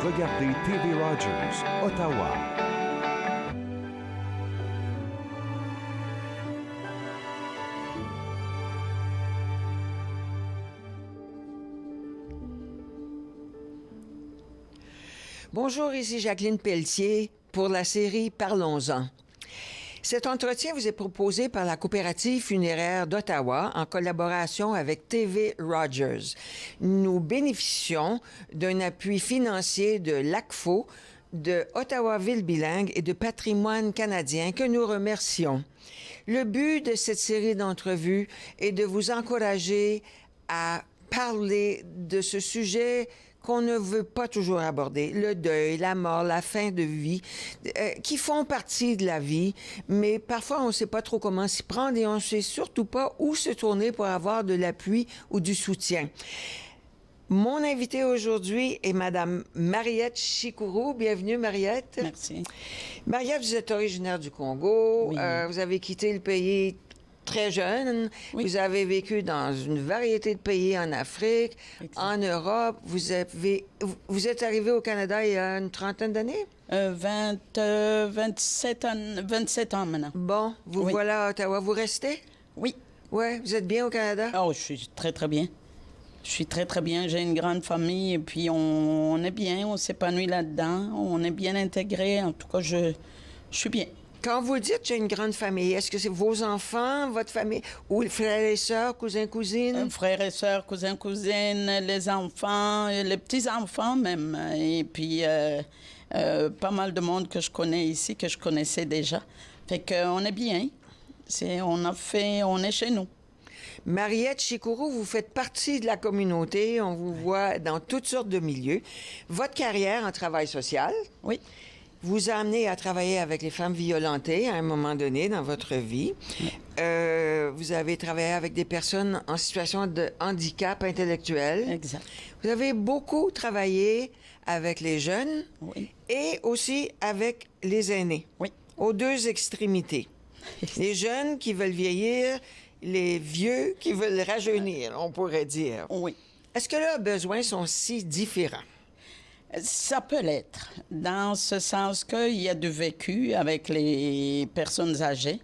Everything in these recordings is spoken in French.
regardez TV Rogers, Ottawa. Bonjour, ici Jacqueline Pelletier pour la série Parlons-en. Cet entretien vous est proposé par la coopérative funéraire d'Ottawa en collaboration avec TV Rogers. Nous bénéficions d'un appui financier de l'ACFO, de Ottawa Ville Bilingue et de Patrimoine canadien que nous remercions. Le but de cette série d'entrevues est de vous encourager à parler de ce sujet qu'on ne veut pas toujours aborder, le deuil, la mort, la fin de vie, qui font partie de la vie, mais parfois on ne sait pas trop comment s'y prendre et on ne sait surtout pas où se tourner pour avoir de l'appui ou du soutien. Mon invitée aujourd'hui est Madame Mariette Chikuru. Bienvenue, Mariette. Merci. Mariette, vous êtes originaire du Congo. Oui. Vous avez quitté le pays très jeune. Oui. Vous avez vécu dans une variété de pays en Afrique, Exact. en Europe. Vous êtes arrivé au Canada il y a une trentaine d'années? 27 ans maintenant. Bon, vous Oui. voilà à Ottawa. Vous restez? Oui. Ouais, vous êtes bien au Canada? Oh, je suis très, très bien. Je suis très, très bien. J'ai une grande famille et puis on est bien. On s'épanouit là-dedans. On est bien intégrés. En tout cas, je suis bien. Quand vous dites j'ai une grande famille, est-ce que c'est vos enfants, votre famille, ou frères et sœurs, cousins, cousines? Frères et sœurs, cousins, cousines, les enfants, les petits-enfants même. Et puis, pas mal de monde que je connais ici, que je connaissais déjà. Fait qu'on est bien. On est chez nous. Mariette Chikuru, vous faites partie de la communauté. On vous voit dans toutes sortes de milieux. Votre carrière en travail social Oui. vous a amené à travailler avec les femmes violentées à un moment donné dans votre vie. Vous avez travaillé avec des personnes en situation de handicap intellectuel. Exact. Vous avez beaucoup travaillé avec les jeunes Oui. et aussi avec les aînés, Oui. aux deux extrémités. Les jeunes qui veulent vieillir, les vieux qui veulent rajeunir, on pourrait dire. Oui. Est-ce que leurs besoins sont si différents? Ça peut l'être, dans ce sens qu'il y a du vécu avec les personnes âgées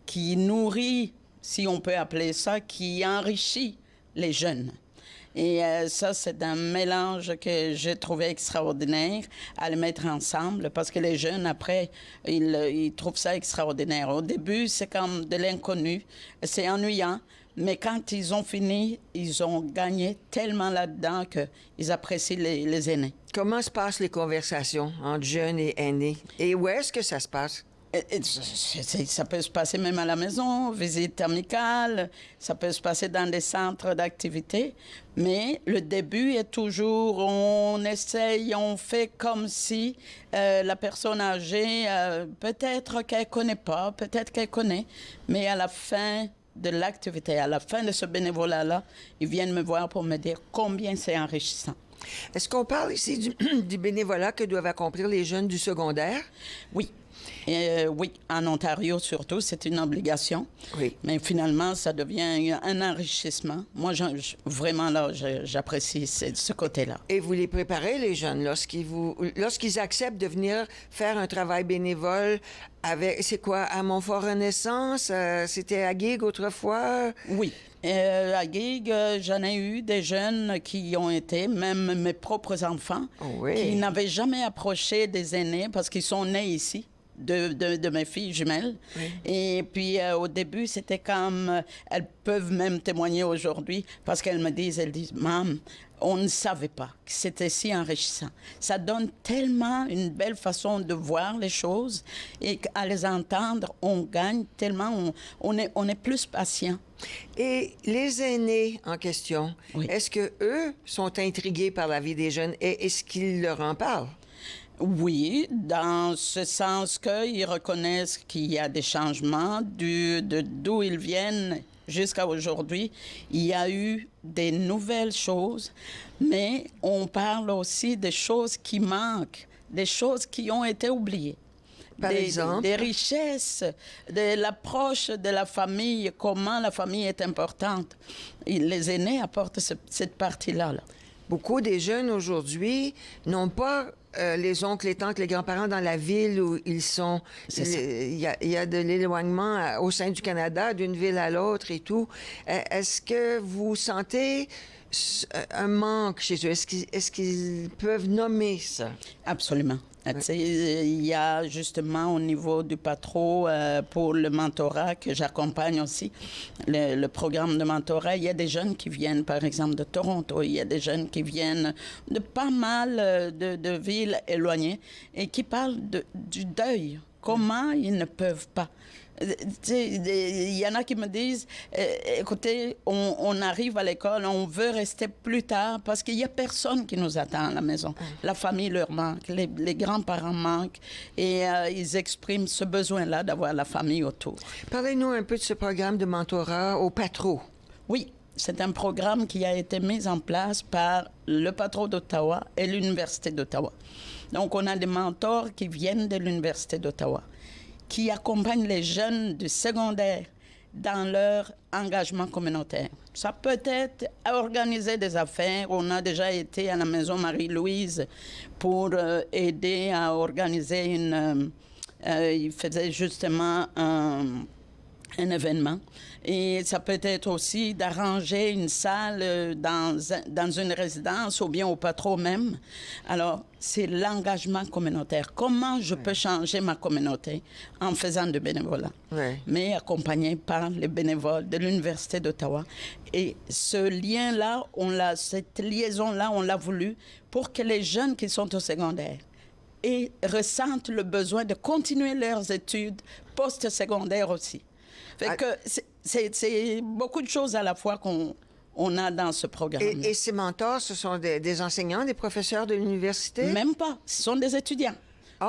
qui nourrit, si on peut appeler ça, qui enrichit les jeunes. Et ça, c'est un mélange que j'ai trouvé extraordinaire à les mettre ensemble parce que les jeunes, après, ils trouvent ça extraordinaire. Au début, c'est comme de l'inconnu, c'est ennuyant, mais quand ils ont fini, ils ont gagné tellement là-dedans qu'ils apprécient les aînés. Comment se passent les conversations entre jeunes et aînés? Et où est-ce que ça se passe? Ça peut se passer même à la maison, visite amicale, ça peut se passer dans des centres d'activité, mais le début est toujours, on essaye, on fait comme si la personne âgée, peut-être qu'elle connaît pas, peut-être qu'elle connaît, mais à la fin de l'activité, à la fin de ce bénévolat-là, ils viennent me voir pour me dire combien c'est enrichissant. Est-ce qu'on parle ici du bénévolat que doivent accomplir les jeunes du secondaire? Oui. Oui, en Ontario surtout, c'est une obligation. Oui. Mais finalement, ça devient un enrichissement. Moi, vraiment, là, j'apprécie ce côté-là. Et vous les préparez, les jeunes, lorsqu'ils acceptent de venir faire un travail bénévole avec, c'est quoi, à Montfort-Renaissance? C'était à Gig autrefois? Oui. À Gig, j'en ai eu des jeunes qui ont été, même mes propres enfants, Oui. qui n'avaient jamais approché des aînés parce qu'ils sont nés ici. De mes filles jumelles. Oui. Et puis, au début, c'était comme... elles peuvent même témoigner aujourd'hui parce qu'elles disent, Maman, on ne savait pas que c'était si enrichissant. Ça donne tellement une belle façon de voir les choses et qu'à les entendre, on gagne tellement, on est plus patient. Et les aînés en question, Oui. est-ce que eux sont intrigués par la vie des jeunes et est-ce qu'ils leur en parlent? Oui, dans ce sens qu'ils reconnaissent qu'il y a des changements d'où ils viennent jusqu'à aujourd'hui. Il y a eu des nouvelles choses, mais on parle aussi des choses qui manquent, des choses qui ont été oubliées. Par exemple? Des richesses, de l'approche de la famille, comment la famille est importante. Et les aînés apportent cette partie-là. Là. Beaucoup des jeunes aujourd'hui n'ont pas les oncles, les tantes, les grands-parents dans la ville où ils sont. C'est ça. Il y a de l'éloignement au sein du Canada, d'une ville à l'autre et tout. Est-ce que vous sentez un manque chez eux? Est-ce qu'ils peuvent nommer ça? Absolument. Tu sais, il y a justement au niveau du patro pour le mentorat que j'accompagne aussi, le programme de mentorat, il y a des jeunes qui viennent par exemple de Toronto, il y a des jeunes qui viennent de pas mal de villes éloignées et qui parlent du deuil, comment ils ne peuvent pas. Il y en a qui me disent, écoutez, on arrive à l'école, on veut rester plus tard parce qu'il n'y a personne qui nous attend à la maison. La famille leur manque, les grands-parents manquent et ils expriment ce besoin-là d'avoir la famille autour. Parlez-nous un peu de ce programme de mentorat au patro. Oui, c'est un programme qui a été mis en place par le patro d'Ottawa et l'Université d'Ottawa. Donc, on a des mentors qui viennent de l'Université d'Ottawa, qui accompagnent les jeunes du secondaire dans leur engagement communautaire. Ça peut être à organiser des affaires. On a déjà été à la Maison Marie-Louise pour aider à organiser il faisait justement un événement. Et ça peut être aussi d'arranger une salle dans une résidence ou bien au patron même. Alors, c'est l'engagement communautaire. Comment je peux changer ma communauté en faisant du bénévolat, mais accompagné par les bénévoles de l'Université d'Ottawa. Et ce lien-là, cette liaison-là, on l'a voulu pour que les jeunes qui sont au secondaire et ressentent le besoin de continuer leurs études post-secondaires aussi. Fait que c'est beaucoup de choses à la fois qu'on a dans ce programme. Et ces mentors, ce sont des enseignants, des professeurs de l'université? Même pas. Ce sont des étudiants.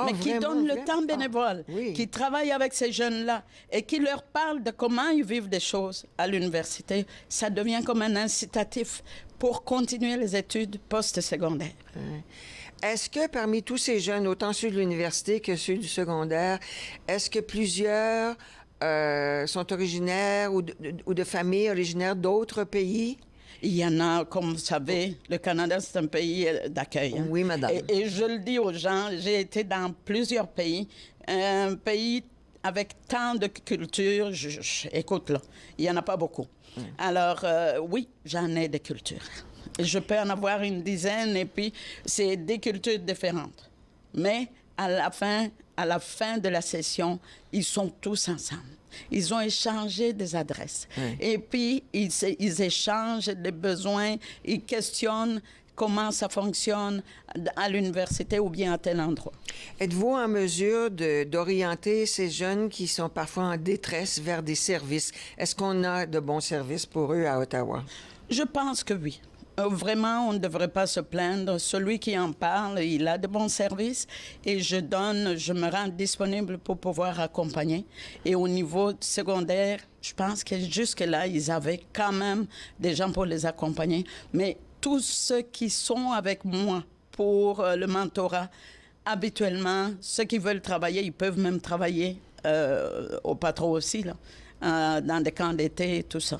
Mais qui donnent le temps bénévole, qui travaillent avec ces jeunes-là et qui leur parlent de comment ils vivent des choses à l'université. Ça devient comme un incitatif pour continuer les études post-secondaires. Est-ce que parmi tous ces jeunes, autant ceux de l'université que ceux du secondaire, est-ce que plusieurs sont originaires ou de familles originaires d'autres pays? Il y en a, comme vous savez, le Canada, c'est un pays d'accueil. Hein? Oui, madame. Et je le dis aux gens, j'ai été dans plusieurs pays. Un pays avec tant de cultures, écoute, là, il n'y en a pas beaucoup. Alors, oui, j'en ai des cultures. Je peux en avoir une dizaine, et puis c'est des cultures différentes. Mais à la fin de la session, ils sont tous ensemble. Ils ont échangé des adresses. Et puis, ils échangent des besoins, ils questionnent comment ça fonctionne à l'université ou bien à tel endroit. Êtes-vous en mesure d'orienter ces jeunes qui sont parfois en détresse vers des services? Est-ce qu'on a de bons services pour eux à Ottawa? Je pense que oui. Vraiment, on ne devrait pas se plaindre. Celui qui en parle, il a de bons services et je me rends disponible pour pouvoir accompagner. Et au niveau secondaire, je pense que jusque-là, ils avaient quand même des gens pour les accompagner. Mais tous ceux qui sont avec moi pour le mentorat, habituellement, ceux qui veulent travailler, ils peuvent même travailler au patron aussi, là, dans des camps d'été et tout ça.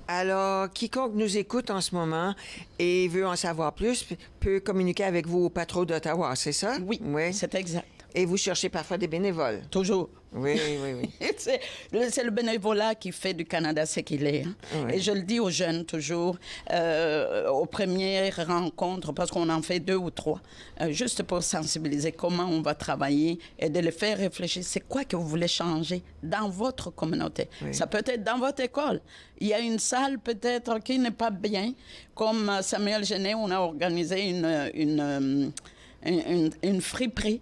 Alors, quiconque nous écoute en ce moment et veut en savoir plus peut communiquer avec vous au patron d'Ottawa, c'est ça? Oui, c'est exact. Et vous cherchez parfois des bénévoles? Toujours. Oui. C'est le bénévolat qui fait du Canada ce qu'il est. Hein? Et je le dis aux jeunes toujours, aux premières rencontres, parce qu'on en fait 2 ou 3, juste pour sensibiliser comment on va travailler et de les faire réfléchir. C'est quoi que vous voulez changer dans votre communauté? Ça peut être dans votre école. Il y a une salle peut-être qui n'est pas bien. Comme Samuel Genet, on a organisé une friperie.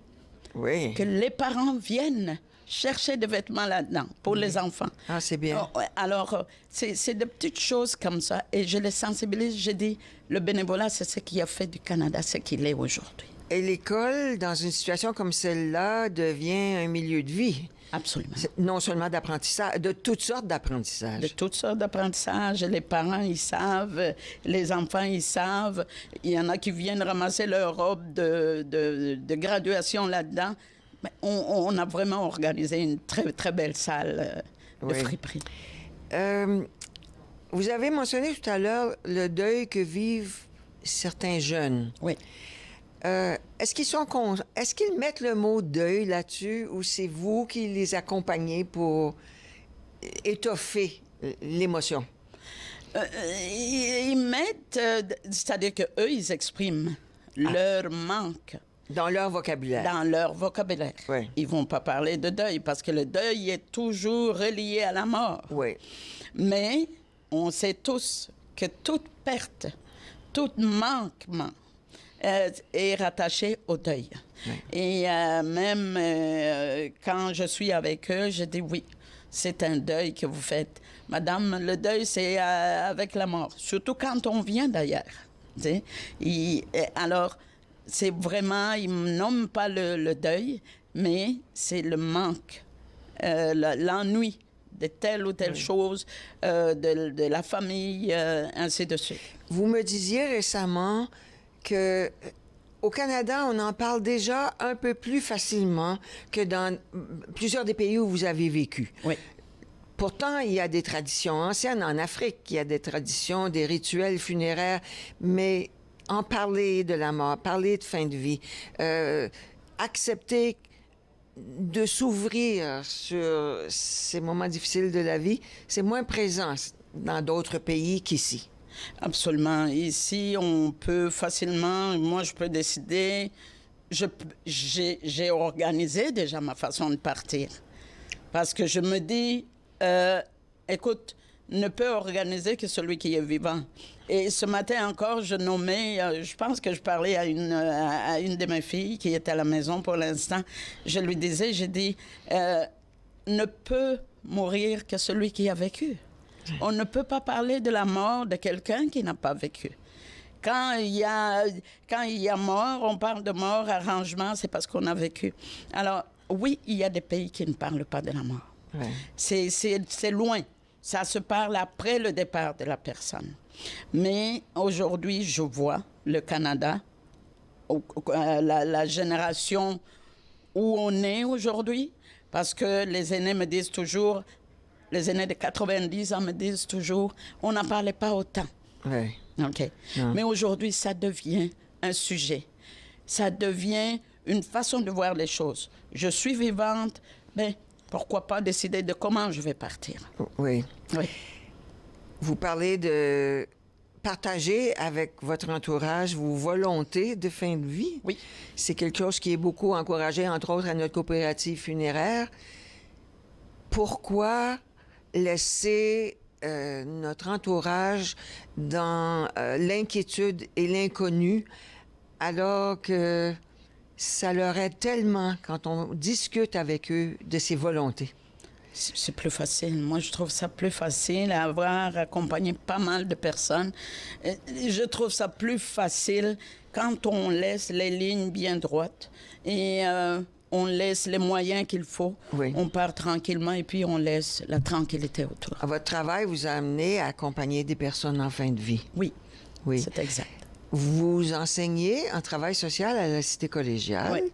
Que les parents viennent chercher des vêtements là-dedans pour les enfants. Ah, c'est bien. Alors, c'est de petites choses comme ça. Et je les sensibilise. Je dis, le bénévolat, c'est ce qui a fait du Canada ce qu'il est aujourd'hui. Et l'école, dans une situation comme celle-là, devient un milieu de vie. Absolument. Non seulement d'apprentissage, de toutes sortes d'apprentissages. De toutes sortes d'apprentissages. Les parents, ils savent. Les enfants, ils savent. Il y en a qui viennent ramasser leur robe de graduation là-dedans. Mais on a vraiment organisé une très, très belle salle de friperie. Vous avez mentionné tout à l'heure le deuil que vivent certains jeunes. Oui. Est-ce qu'ils mettent le mot deuil là-dessus ou c'est vous qui les accompagnez pour étoffer l'émotion? Ils mettent, c'est-à-dire qu'eux, ils expriment leur manque. Dans leur vocabulaire. Dans leur vocabulaire. Oui. Ils vont pas parler de deuil parce que le deuil est toujours relié à la mort. Oui. Mais on sait tous que toute perte, tout manquement est rattaché au deuil. Oui. Et même quand je suis avec eux, je dis oui, c'est un deuil que vous faites. Madame, le deuil, c'est avec la mort. Surtout quand on vient d'ailleurs. Alors, c'est vraiment, ils ne nomment pas le deuil, mais c'est le manque, l'ennui de telle ou telle chose, de la famille, ainsi de suite. Vous me disiez récemment que au Canada, on en parle déjà un peu plus facilement que dans plusieurs des pays où vous avez vécu. Oui. Pourtant, il y a des traditions anciennes. En Afrique, il y a des traditions, des rituels funéraires, mais en parler de la mort, parler de fin de vie, accepter de s'ouvrir sur ces moments difficiles de la vie, c'est moins présent dans d'autres pays qu'ici. Absolument. Ici, on peut facilement, moi, je peux décider, j'ai organisé déjà ma façon de partir. Parce que je me dis, écoute, ne peut organiser que celui qui est vivant. Et ce matin encore, je nommais, je pense que je parlais à une de mes filles qui était à la maison pour l'instant. Je lui disais, j'ai dit, ne peut mourir que celui qui a vécu. On ne peut pas parler de la mort de quelqu'un qui n'a pas vécu. Quand il y a mort, on parle de mort, arrangement, c'est parce qu'on a vécu. Alors, oui, il y a des pays qui ne parlent pas de la mort. Ouais. C'est loin. Ça se parle après le départ de la personne. Mais aujourd'hui, je vois le Canada, la génération où on est aujourd'hui, parce que les aînés me disent toujours, les aînés de 90 ans me disent toujours, on n'en parlait pas autant. Oui. OK. Mais aujourd'hui, ça devient un sujet. Ça devient une façon de voir les choses. Je suis vivante, mais pourquoi pas décider de comment je vais partir? Oui. Oui. Vous parlez de partager avec votre entourage vos volontés de fin de vie. Oui. C'est quelque chose qui est beaucoup encouragé, entre autres, à notre coopérative funéraire. Pourquoi laisser notre entourage dans l'inquiétude et l'inconnu alors que ça leur aide tellement quand on discute avec eux de ses volontés? C'est plus facile. Moi, je trouve ça plus facile à avoir accompagné pas mal de personnes. Je trouve ça plus facile quand on laisse les lignes bien droites et on laisse les moyens qu'il faut. Oui. On part tranquillement et puis on laisse la tranquillité autour. Votre travail vous a amené à accompagner des personnes en fin de vie. Oui, Oui. c'est exact. Vous enseignez en travail social à la Cité collégiale. Oui.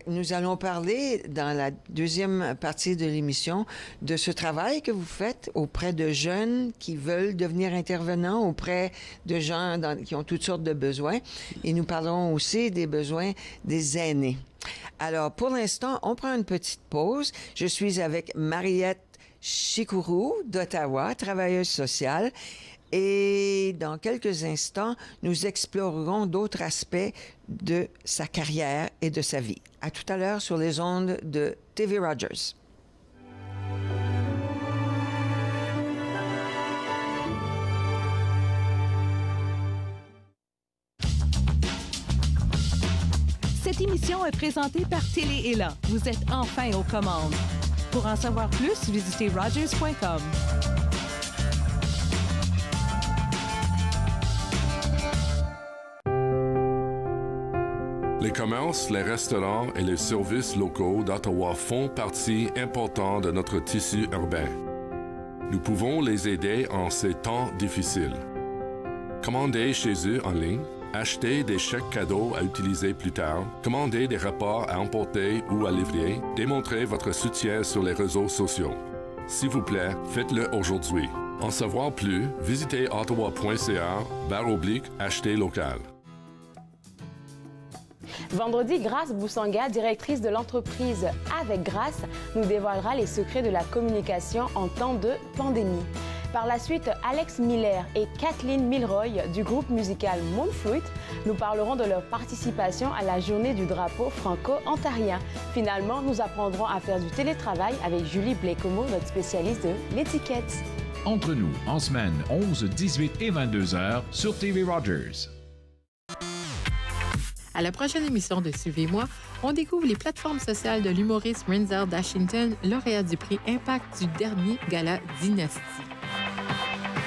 Nous allons parler dans la deuxième partie de l'émission de ce travail que vous faites auprès de jeunes qui veulent devenir intervenants, auprès de gens qui ont toutes sortes de besoins. Et nous parlerons aussi des besoins des aînés. Alors, pour l'instant, on prend une petite pause. Je suis avec Mariette Chikourou d'Ottawa, travailleuse sociale. Et dans quelques instants, nous explorerons d'autres aspects de sa carrière et de sa vie. À tout à l'heure sur les ondes de TV Rogers. Cette émission est présentée par Télé Ella. Vous êtes enfin aux commandes. Pour en savoir plus, visitez rogers.com. Les commerces, les restaurants et les services locaux d'Ottawa font partie importante de notre tissu urbain. Nous pouvons les aider en ces temps difficiles. Commandez chez eux en ligne, achetez des chèques cadeaux à utiliser plus tard, commandez des repas à emporter ou à livrer, démontrez votre soutien sur les réseaux sociaux. S'il vous plaît, faites-le aujourd'hui. En savoir plus, visitez ottawa.ca/acheter local. Vendredi, Grace Boussanga, directrice de l'entreprise Avec Grace, nous dévoilera les secrets de la communication en temps de pandémie. Par la suite, Alex Miller et Kathleen Milroy du groupe musical Moonfruit nous parleront de leur participation à la journée du drapeau franco-ontarien. Finalement, nous apprendrons à faire du télétravail avec Julie Blécomo, notre spécialiste de l'étiquette. Entre nous, en semaine, 11, 18 et 22 heures sur TV Rogers. À la prochaine émission de Suivez-moi, on découvre les plateformes sociales de l'humoriste Renzel Dashington, lauréat du prix Impact du dernier gala Dynastie.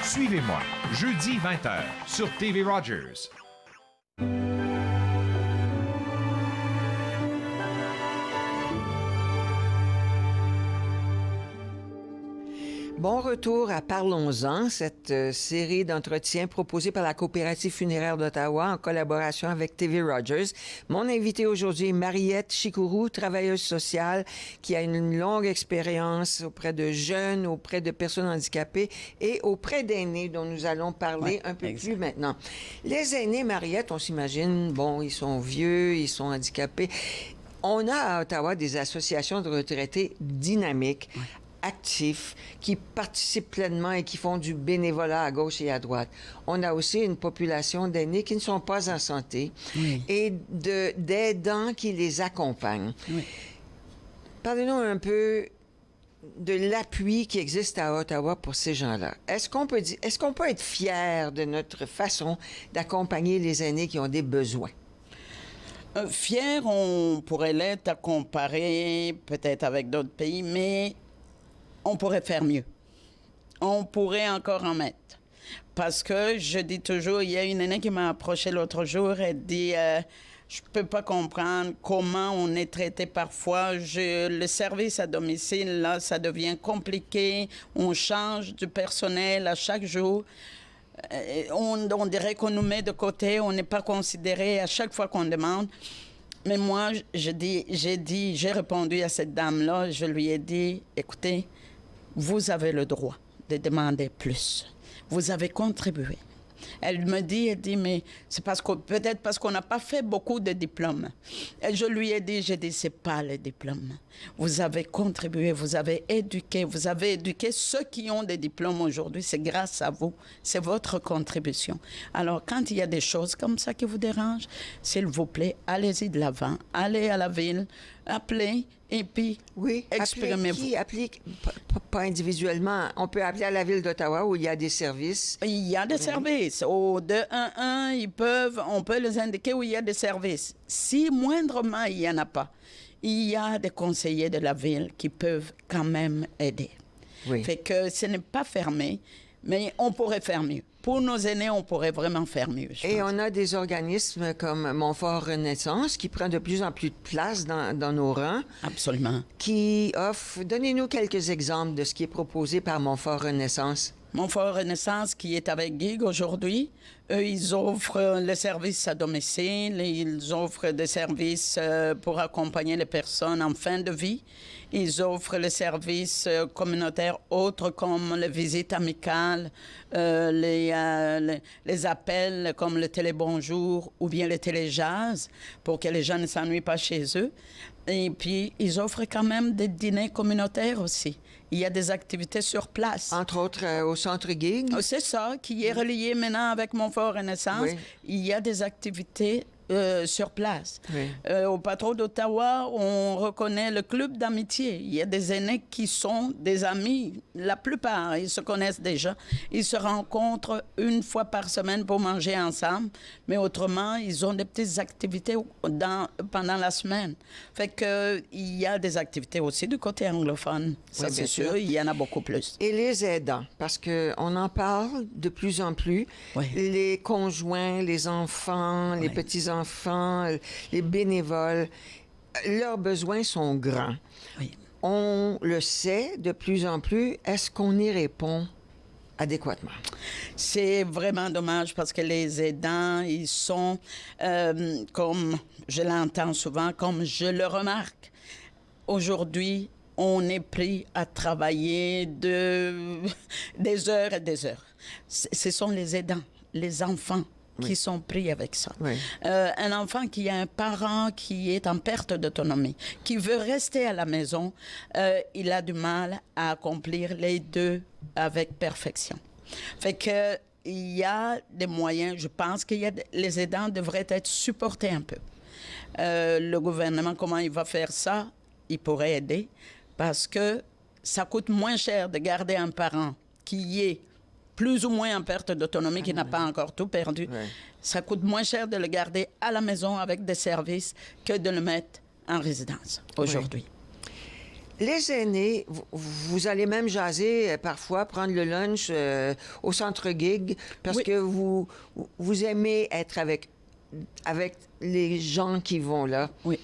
Suivez-moi, jeudi 20h sur TV Rogers. Bon retour à Parlons-en, cette série d'entretiens proposée par la Coopérative funéraire d'Ottawa en collaboration avec TV Rogers. Mon invitée aujourd'hui est Mariette Chikourou, travailleuse sociale qui a une longue expérience auprès de jeunes, auprès de personnes handicapées et auprès d'aînés dont nous allons parler un peu plus maintenant. Les aînés, Mariette, on s'imagine, bon, ils sont vieux, ils sont handicapés. On a à Ottawa des associations de retraités dynamiques, actifs, qui participent pleinement et qui font du bénévolat à gauche et à droite. On a aussi une population d'aînés qui ne sont pas en santé et d'aidants qui les accompagnent. Parlez-nous un peu de l'appui qui existe à Ottawa pour ces gens-là. Est-ce qu'on peut être fier de notre façon d'accompagner les aînés qui ont des besoins? Fier, on pourrait l'être à comparer peut-être avec d'autres pays, mais on pourrait faire mieux. On pourrait encore en mettre. Parce que je dis toujours, il y a une aînée qui m'a approché l'autre jour, elle dit je peux pas comprendre comment on est traité parfois. Le service à domicile, là, ça devient compliqué. On change du personnel à chaque jour. On dirait qu'on nous met de côté, on n'est pas considéré à chaque fois qu'on demande. Mais moi, j'ai répondu à cette dame-là, je lui ai dit, écoutez, vous avez le droit de demander plus. Vous avez contribué. Elle dit, mais c'est peut-être parce qu'on n'a pas fait beaucoup de diplômes. Et je lui ai dit, c'est pas les diplômes. Vous avez contribué, vous avez éduqué ceux qui ont des diplômes aujourd'hui. C'est grâce à vous. C'est votre contribution. Alors, quand il y a des choses comme ça qui vous dérangent, s'il vous plaît, allez-y de l'avant. Allez à la ville, appelez et puis exprimez-vous. Appelez pas individuellement. On peut appeler à la ville d'Ottawa où il y a des services. Il y a des services. Au 211, on peut les indiquer où il y a des services. Si moindrement il n'y en a pas, il y a des conseillers de la ville qui peuvent quand même aider. Oui. Fait que ce n'est pas fermé, mais on pourrait faire mieux. Pour nos aînés, on pourrait vraiment faire mieux. Et on a des organismes comme Montfort Renaissance qui prend de plus en plus de place dans nos rangs. Absolument. Qui offre... Donnez-nous quelques exemples de ce qui est proposé par Montfort Renaissance. Montfort Renaissance, qui est avec Gig aujourd'hui, eux, ils offrent le service à domicile, ils offrent des services pour accompagner les personnes en fin de vie. Ils offrent les services communautaires autres comme les visites amicales, les appels comme le télébonjour ou bien le téléjazz pour que les gens ne s'ennuient pas chez eux. Et puis, ils offrent quand même des dîners communautaires aussi. Il y a des activités sur place. Entre autres, au Centre Gig. C'est ça, qui est relié maintenant avec Montfort Renaissance. Oui. Il y a des activités sur place. Oui. Au Patro d'Ottawa, on reconnaît le club d'amitié. Il y a des aînés qui sont des amis. La plupart, ils se connaissent déjà. Ils se rencontrent une fois par semaine pour manger ensemble. Mais autrement, ils ont des petites activités pendant la semaine. Fait que il y a des activités aussi du côté anglophone. Ça, oui, c'est sûr. Il y en a beaucoup plus. Et les aidants, parce qu'on en parle de plus en plus. Oui. Les conjoints, les enfants, les petits-enfants, les bénévoles, leurs besoins sont grands. Oui. On le sait de plus en plus. Est-ce qu'on y répond adéquatement? C'est vraiment dommage parce que les aidants, ils sont, comme je l'entends souvent, comme je le remarque, aujourd'hui, on est pris à travailler des heures et des heures. Ce sont les aidants, les enfants qui sont pris avec ça. Oui. Un enfant qui a un parent qui est en perte d'autonomie, qui veut rester à la maison, il a du mal à accomplir les deux avec perfection. Fait que il y a des moyens, je pense que les aidants devraient être supportés un peu. Le gouvernement, comment il va faire ça? Il pourrait aider parce que ça coûte moins cher de garder un parent qui est plus ou moins en perte d'autonomie, qui n'a pas encore tout perdu. Ouais. Ça coûte moins cher de le garder à la maison avec des services que de le mettre en résidence aujourd'hui. Les aînés, vous allez même jaser parfois, prendre le lunch au centre gig parce que vous aimez être avec les gens qui vont là. Oui.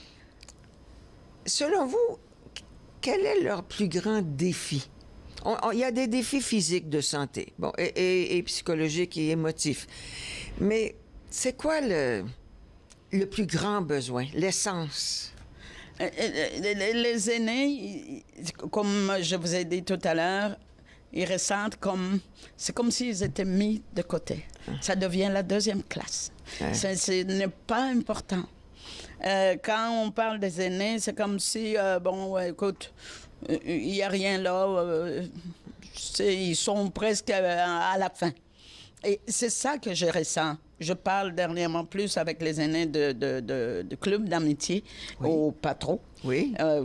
Selon vous, quel est leur plus grand défi? Il y a des défis physiques de santé, bon, et psychologiques et émotifs. Mais c'est quoi le plus grand besoin, l'essence? Les aînés, comme je vous ai dit tout à l'heure, ils ressentent c'est comme s'ils étaient mis de côté. Ça devient la deuxième classe. Ce n'est pas important. Quand on parle des aînés, c'est comme si, écoute, il n'y a rien là, ils sont presque à la fin. Et c'est ça que je ressens. Je parle dernièrement plus avec les aînés de clubs d'amitié au Patro,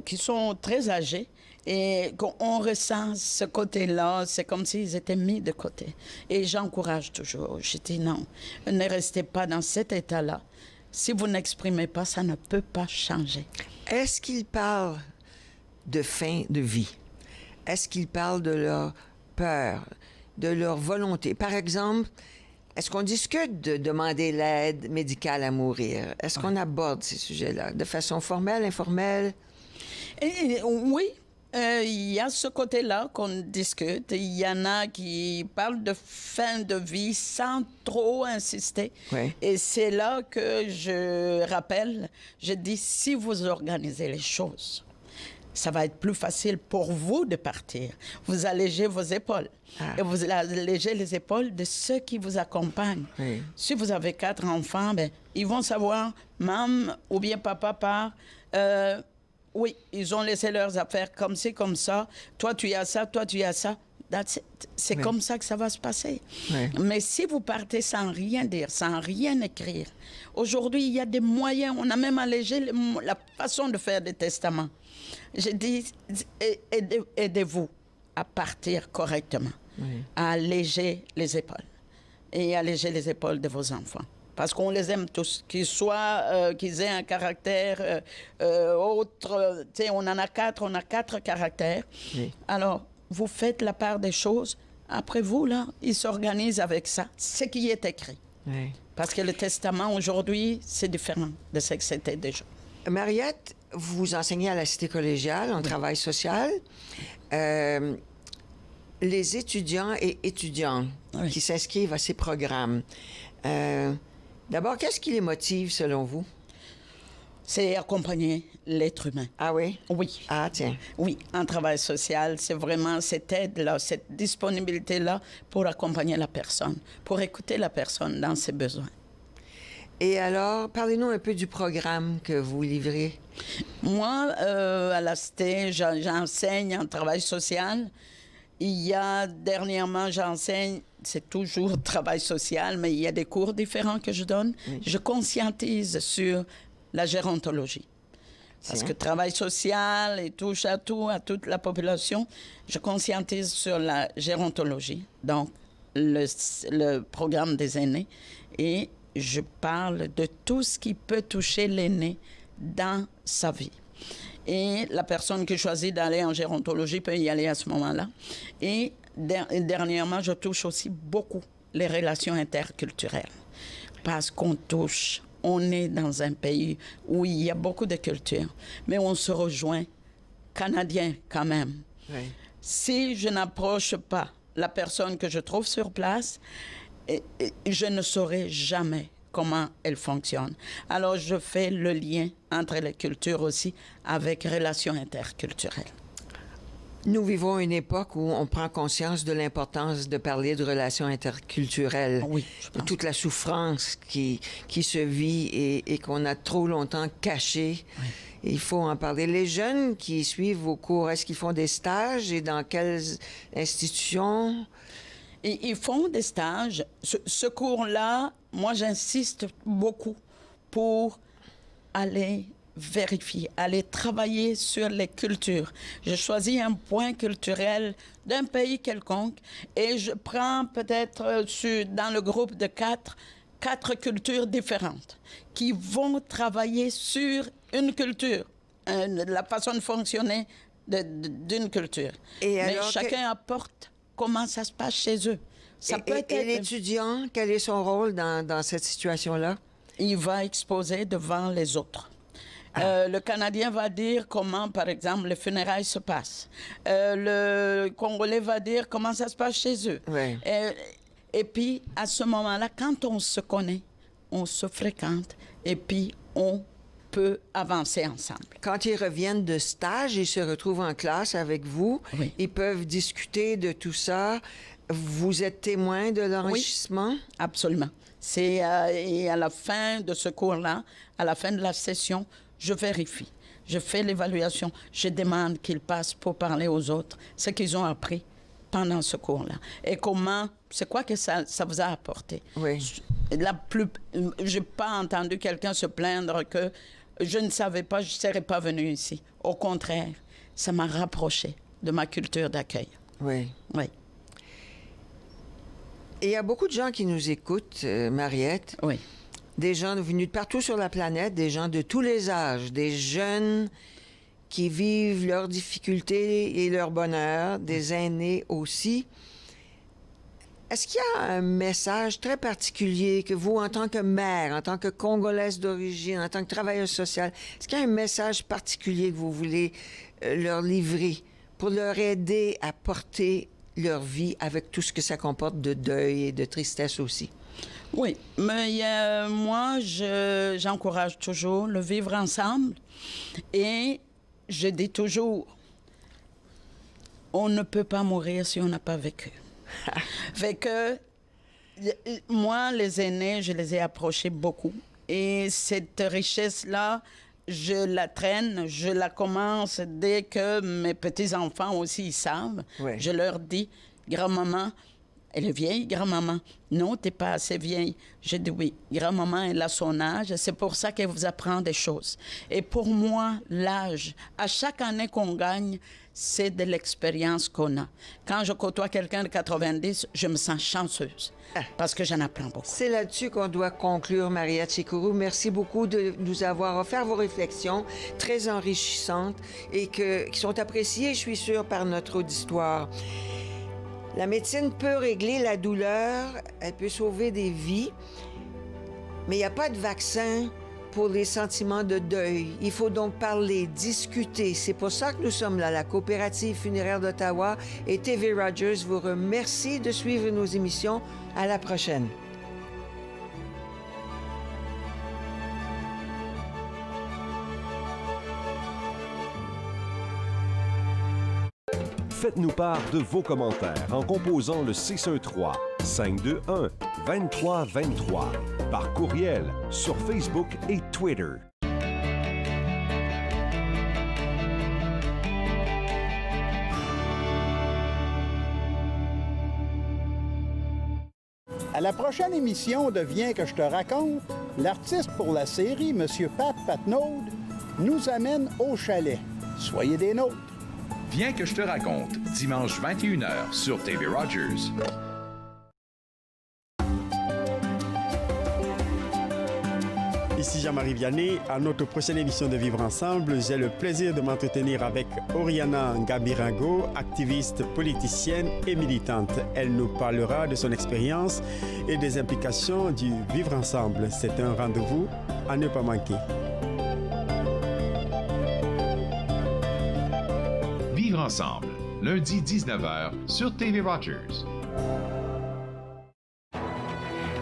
qui sont très âgés. Et on ressent ce côté-là, c'est comme s'ils étaient mis de côté. Et j'encourage toujours. Je dis non, ne restez pas dans cet état-là. Si vous n'exprimez pas, ça ne peut pas changer. Est-ce qu'ils parlent de fin de vie? Est-ce qu'ils parlent de leur peur, de leur volonté? Par exemple, est-ce qu'on discute de demander l'aide médicale à mourir? Est-ce qu'on aborde ces sujets-là de façon formelle, informelle? Oui. Il y a ce côté-là qu'on discute. Il y en a qui parlent de fin de vie sans trop insister. Oui. Et c'est là que je rappelle, je dis, si vous organisez les choses, ça va être plus facile pour vous de partir. Vous allégez vos épaules. Et vous allégez les épaules de ceux qui vous accompagnent. Oui. Si vous avez 4 enfants, ils vont savoir, maman ou bien papa part... oui, ils ont laissé leurs affaires comme ci, comme ça. Toi, tu as ça, toi, tu as ça. C'est comme ça que ça va se passer. Oui. Mais si vous partez sans rien dire, sans rien écrire, aujourd'hui, il y a des moyens. On a même allégé la façon de faire des testaments. Je dis, aidez-vous à partir correctement, à alléger les épaules et alléger les épaules de vos enfants. Parce qu'on les aime tous, qu'ils aient un caractère autre. Tu sais, on en a 4, on a 4 caractères. Oui. Alors, vous faites la part des choses. Après vous, là, ils s'organisent avec ça. Ce qui est écrit. Oui. Parce que le testament, aujourd'hui, c'est différent de ce que c'était déjà. Mariette, vous enseignez à la Cité collégiale en travail social. Les étudiants et étudiantes qui s'inscrivent à ces programmes... D'abord, qu'est-ce qui les motive, selon vous? C'est accompagner l'être humain. Ah oui? Oui. Ah, tiens. Oui, en travail social, c'est vraiment cette aide-là, cette disponibilité-là pour accompagner la personne, pour écouter la personne dans ses besoins. Et alors, parlez-nous un peu du programme que vous livrez. Moi, à la Cité, j'enseigne en travail social. Dernièrement, j'enseigne, c'est toujours travail social, mais il y a des cours différents que je donne. Oui. Je conscientise sur la gérontologie. Parce que travail social et touche à tout, à toute la population, je conscientise sur la gérontologie, donc le programme des aînés, et je parle de tout ce qui peut toucher l'aîné dans sa vie. Et la personne qui choisit d'aller en gérontologie peut y aller à ce moment-là. Et dernièrement, je touche aussi beaucoup les relations interculturelles. Parce qu'on est dans un pays où il y a beaucoup de cultures, mais on se rejoint, Canadiens quand même. Oui. Si je n'approche pas la personne que je trouve sur place, je ne saurai jamais comment elle fonctionne. Alors, je fais le lien entre les cultures aussi avec relations interculturelles. Nous vivons une époque où on prend conscience de l'importance de parler de relations interculturelles, Oui, de toute la souffrance qui se vit et qu'on a trop longtemps cachée. Oui. Il faut en parler. Les jeunes qui suivent vos cours, est-ce qu'ils font des stages et dans quelles institutions? Et ils font des stages. Ce cours-là, moi, j'insiste beaucoup pour aller vérifier, aller travailler sur les cultures. Je choisis un point culturel d'un pays quelconque et je prends peut-être dans le groupe de quatre cultures différentes qui vont travailler sur une culture, la façon de fonctionner d'une culture. Mais chacun apporte comment ça se passe chez eux. Ça peut être... Et l'étudiant, quel est son rôle dans cette situation-là? Il va exposer devant les autres. Le Canadien va dire comment, par exemple, les funérailles se passent. Le Congolais va dire comment ça se passe chez eux. Oui. Et puis, à ce moment-là, quand on se connaît, on se fréquente et puis on peut avancer ensemble. Quand ils reviennent de stage, ils se retrouvent en classe avec vous. Oui. Ils peuvent discuter de tout ça. Vous êtes témoin de l'enrichissement? Oui, absolument. Et à la fin de ce cours-là, à la fin de la session, je vérifie. Je fais l'évaluation. Je demande qu'ils passent pour parler aux autres ce qu'ils ont appris pendant ce cours-là. Et c'est quoi que ça vous a apporté? Oui. Je n'ai pas entendu quelqu'un se plaindre que je ne savais pas, je ne serais pas venu ici. Au contraire, ça m'a rapproché de ma culture d'accueil. Oui. Oui. Et il y a beaucoup de gens qui nous écoutent, Mariette. Oui. Des gens venus de partout sur la planète, des gens de tous les âges, des jeunes qui vivent leurs difficultés et leur bonheur, des aînés aussi. Est-ce qu'il y a un message très particulier que vous, en tant que mère, en tant que Congolaise d'origine, en tant que travailleuse sociale, est-ce qu'il y a un message particulier que vous voulez leur livrer pour leur aider à porter leur vie avec tout ce que ça comporte de deuil et de tristesse aussi? Oui, mais moi, j'encourage toujours le vivre ensemble et je dis toujours, on ne peut pas mourir si on n'a pas vécu. Fait que moi, les aînés, je les ai approchés beaucoup et cette richesse-là, je la traîne, je la commence dès que mes petits-enfants aussi ils savent. Ouais. Je leur dis, grand-maman, elle est vieille, grand-maman. Non, t'es pas assez vieille. Je dis oui, grand-maman, elle a son âge. C'est pour ça qu'elle vous apprend des choses. Et pour moi, l'âge, à chaque année qu'on gagne, c'est de l'expérience qu'on a. Quand je côtoie quelqu'un de 90, je me sens chanceuse parce que j'en apprends beaucoup. C'est là-dessus qu'on doit conclure, Mariette Chikuru. Merci beaucoup de nous avoir offert vos réflexions très enrichissantes et qui sont appréciées, je suis sûre, par notre auditoire. La médecine peut régler la douleur, elle peut sauver des vies, mais il n'y a pas de vaccin pour les sentiments de deuil. Il faut donc parler, discuter. C'est pour ça que nous sommes là. La Coopérative funéraire d'Ottawa et TV Rogers vous remercie de suivre nos émissions. À la prochaine. Faites-nous part de vos commentaires en composant le 613-521-2323 par courriel sur Facebook et Twitter. À la prochaine émission de Viens que je te raconte, l'artiste pour la série, M. Pat Patnaud, nous amène au chalet. Soyez des nôtres. Viens que je te raconte, dimanche 21h sur TV Rogers. Ici Jean-Marie Vianney. À notre prochaine émission de Vivre Ensemble, j'ai le plaisir de m'entretenir avec Oriana Ngabirango, activiste, politicienne et militante. Elle nous parlera de son expérience et des implications du Vivre Ensemble. C'est un rendez-vous à ne pas manquer. Vivre ensemble, lundi 19h sur TV Rogers.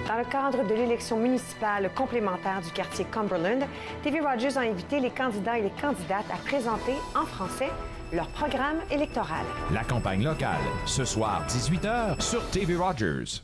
Dans le cadre de l'élection municipale complémentaire du quartier Cumberland, TV Rogers a invité les candidats et les candidates à présenter en français leur programme électoral. La campagne locale, ce soir 18h sur TV Rogers.